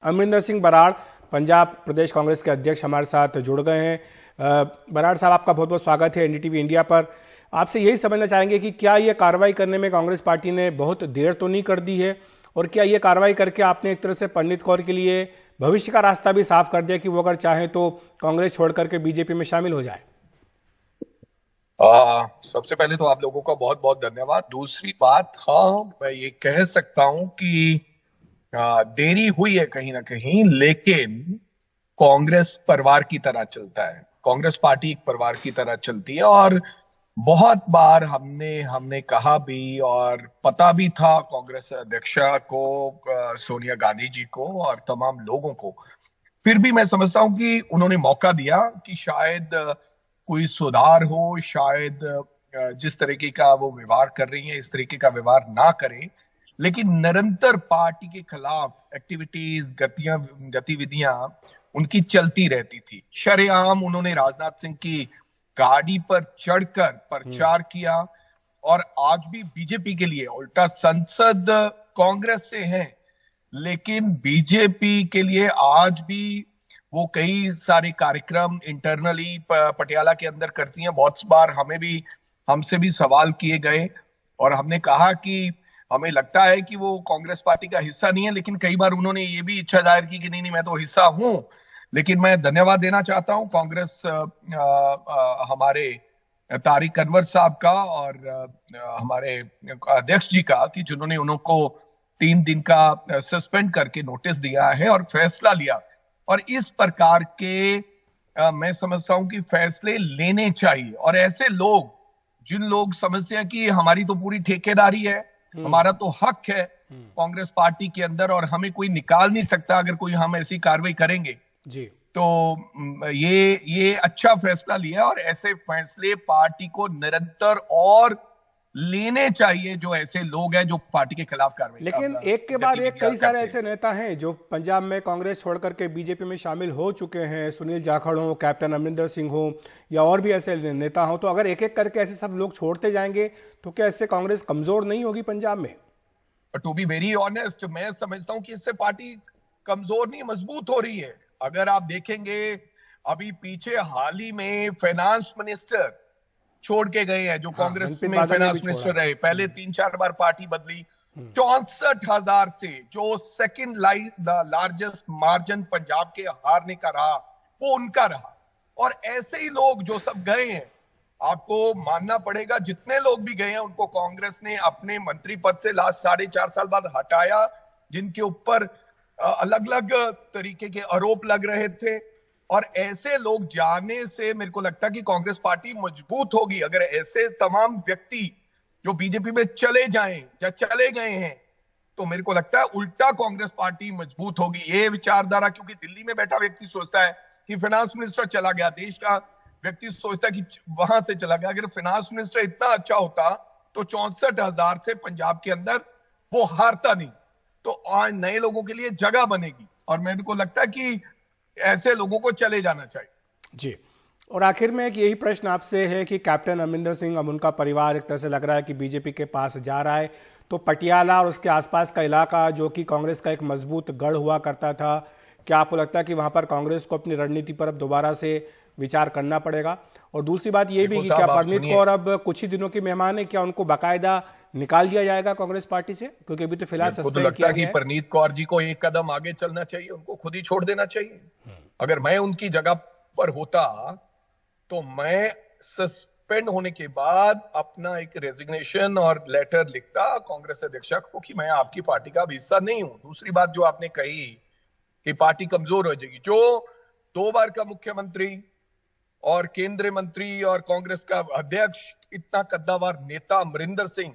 अमरिंदर सिंह बराड़ पंजाब प्रदेश कांग्रेस के अध्यक्ष हमारे साथ जुड़ गए हैं। बराड़ साहब, आपका बहुत बहुत स्वागत है एनडीटीवी इंडिया पर। आपसे यही समझना चाहेंगे कि क्या ये कार्रवाई करने में कांग्रेस पार्टी ने बहुत देर तो नहीं कर दी है, और क्या ये कार्रवाई करके आपने एक तरह से पंडित कौर के लिए भविष्य का रास्ता भी साफ कर दिया कि वो अगर चाहें तो कांग्रेस छोड़ करके बीजेपी में शामिल हो जाए? सबसे पहले तो आप लोगों का बहुत बहुत धन्यवाद। दूसरी बात, हाँ, मैं ये कह सकता हूं कि देरी हुई है कहीं ना कहीं, लेकिन कांग्रेस परिवार की तरह चलता है। कांग्रेस पार्टी एक परिवार की तरह चलती है, और बहुत बार हमने कहा भी और पता भी था कांग्रेस अध्यक्षा को, सोनिया गांधी जी को और तमाम लोगों को। फिर भी मैं समझता हूं कि उन्होंने मौका दिया कि शायद कोई सुधार हो, शायद जिस तरीके का वो व्यवहार कर रही है इस तरीके का व्यवहार ना करें। लेकिन निरंतर पार्टी के खिलाफ एक्टिविटीज, गतिविधियां उनकी चलती रहती थी। शरेआम उन्होंने राजनाथ सिंह की गाड़ी पर चढ़कर प्रचार किया, और आज भी बीजेपी के लिए उल्टा संसद कांग्रेस से है, लेकिन बीजेपी के लिए आज भी वो कई सारे कार्यक्रम इंटरनली पटियाला के अंदर करती हैं। बहुत बार हमसे भी सवाल किए गए, और हमने कहा कि हमें लगता है कि वो कांग्रेस पार्टी का हिस्सा नहीं है, लेकिन कई बार उन्होंने ये भी इच्छा जाहिर की कि नहीं मैं तो हिस्सा हूं। लेकिन मैं धन्यवाद देना चाहता हूं कांग्रेस हमारे तारिक अनवर साहब का और हमारे अध्यक्ष जी का, कि जिन्होंने उनको 3 दिन का सस्पेंड करके नोटिस दिया है और फैसला लिया। और इस प्रकार के मैं समझता हूं कि फैसले लेने चाहिए। और ऐसे लोग, जिन लोग समझते हैं कि हमारी तो पूरी ठेकेदारी है, हमारा तो हक है कांग्रेस पार्टी के अंदर और हमें कोई निकाल नहीं सकता अगर कोई हम ऐसी कार्रवाई करेंगे जी, तो ये अच्छा फैसला लिया। और ऐसे फैसले पार्टी को निरंतर और लेने चाहिए, जो ऐसे लोग हैं जो पार्टी के खिलाफ कार्रवाई। लेकिन एक के बाद एक कई सारे ऐसे नेता हैं जो पंजाब में कांग्रेस छोड़ करके बीजेपी में शामिल हो चुके हैं। सुनील जाखड़ हो, कैप्टन अमरिंदर सिंह हो, या और भी ऐसे नेता हो। तो अगर एक एक करके ऐसे सब लोग छोड़ते जाएंगे तो क्या इससे कांग्रेस कमजोर नहीं होगी पंजाब में? टू बी वेरी ऑनेस्ट, मैं समझता हूं कि इससे पार्टी कमजोर नहीं, मजबूत हो रही है। अगर आप देखेंगे, अभी पीछे हाल ही में फाइनेंस मिनिस्टर छोड़ के गए हैं, जो कांग्रेस में फाइनेंस मिनिस्टर रहे, पहले 3-4 बार पार्टी बदली। 64,000 से जो सेकंड लार्जेस्ट मार्जिन पंजाब के हारने का रहा, वो उनका रहा। और ऐसे ही लोग जो सब गए हैं, आपको मानना पड़ेगा, जितने लोग भी गए हैं उनको कांग्रेस ने अपने मंत्री पद से लास्ट 4.5 साल बाद हटाया, जिनके ऊपर अलग अलग तरीके के आरोप लग रहे थे। और ऐसे लोग जाने से मेरे को लगता है कि कांग्रेस पार्टी मजबूत होगी। अगर ऐसे तमाम व्यक्ति जो बीजेपी में चले जाएं या चले गए हैं, तो मेरे को लगता है उल्टा कांग्रेस पार्टी मजबूत होगी। ये विचारधारा, क्योंकि दिल्ली में बैठा व्यक्ति सोचता है कि फाइनेंस मिनिस्टर चला गया, देश का व्यक्ति सोचता है कि वहां से चला गया। अगर फाइनेंस मिनिस्टर इतना अच्छा होता तो 64,000 से पंजाब के अंदर वो हारता नहीं। तो आज नए लोगों के लिए जगह बनेगी, और मेरे को लगता है कि ऐसे लोगों को चले जाना चाहिए। जी, और आखिर में एक यही प्रश्न आपसे है कि कैप्टन अमरिंदर सिंह, अब उनका परिवार एक तरह से लग रहा है कि बीजेपी के पास जा रहा है, तो पटियाला और उसके आसपास का इलाका जो कि कांग्रेस का एक मजबूत गढ़ हुआ करता था, क्या आपको लगता है कि वहां पर कांग्रेस को अपनी रणनीति पर अब दोबारा से विचार करना पड़ेगा? और दूसरी बात यह भी कि क्या परनीत कौर अब कुछ ही दिनों की मेहमान है, क्या उनको बाकायदा निकाल दिया जाएगा कांग्रेस पार्टी से? क्योंकि अभी तो फिलहाल सस्पेंड किया गया है। परनीत कौर जी को एक कदम आगे चलना चाहिए, उनको खुद ही छोड़ देना चाहिए। अगर मैं उनकी जगह पर होता तो मैं सस्पेंड होने के बाद अपना एक रेजिग्नेशन और लेटर लिखता कांग्रेस अध्यक्षा को कि मैं आपकी पार्टी का हिस्सा नहीं हूं। दूसरी बात जो आपने कही कि पार्टी कमजोर हो जाएगी, जो 2 बार का मुख्यमंत्री और केंद्रीय मंत्री और कांग्रेस का अध्यक्ष, इतना कद्दावर नेता अमरिंदर सिंह,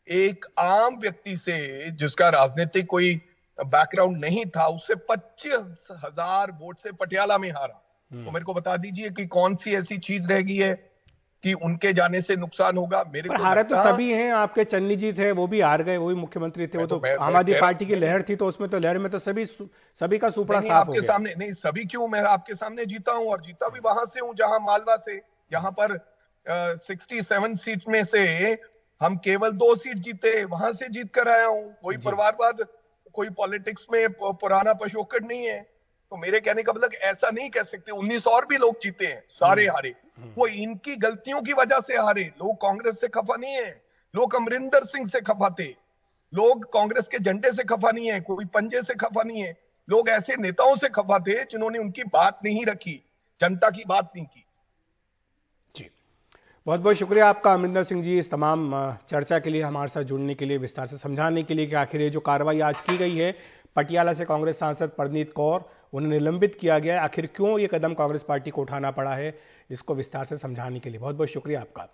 एक आम व्यक्ति से जिसका राजनीतिक कोई बैकग्राउंड नहीं था, उससे 25,000 वोट से पटियाला में हारा। तो मेरे को बता दीजिए कि कौन सी ऐसी चीज रह गई है कि उनके जाने से नुकसान होगा। मेरे को हारे तो सभी हैं, आपके चन्नी जी थे वो भी हार गए, वो भी मुख्यमंत्री थे, वो तो आम आदमी पार्टी की लहर थी, तो उसमें तो लहर में तो सभी का सुपड़ा साफ हो गया। आपके सामने नहीं, सभी क्यों, मैं आपके सामने जीता हूं, और जीता भी वहां से हूं जहां मालवा से, जहां पर 67 सीट में से हम केवल 2 सीट जीते, वहां से जीत कर आया हूं। कोई परिवारवाद कोई पॉलिटिक्स में पुराना पिछोकड़ नहीं है। तो मेरे कहने का मतलब ऐसा नहीं कह सकते। 19 और भी लोग जीते हैं, सारे हारे, वो इनकी गलतियों की वजह से हारे। लोग कांग्रेस से खफा नहीं है, लोग अमरिंदर सिंह से खफा थे, लोग कांग्रेस के झंडे से खफा नहीं है, कोई पंजे से खफा नहीं है। लोग ऐसे नेताओं से खफा थे जिन्होंने उनकी बात नहीं रखी, जनता की बात नहीं की। जी, बहुत बहुत शुक्रिया आपका अमरिंदर सिंह जी, इस तमाम चर्चा के लिए, हमारे साथ जुड़ने के लिए, विस्तार से समझाने के लिए कि आखिर ये जो कार्रवाई आज की गई है, पटियाला से कांग्रेस सांसद परनीत कौर, उन्हें निलंबित किया गया है, आखिर क्यों ये कदम कांग्रेस पार्टी को उठाना पड़ा है, इसको विस्तार से समझाने के लिए बहुत बहुत शुक्रिया आपका।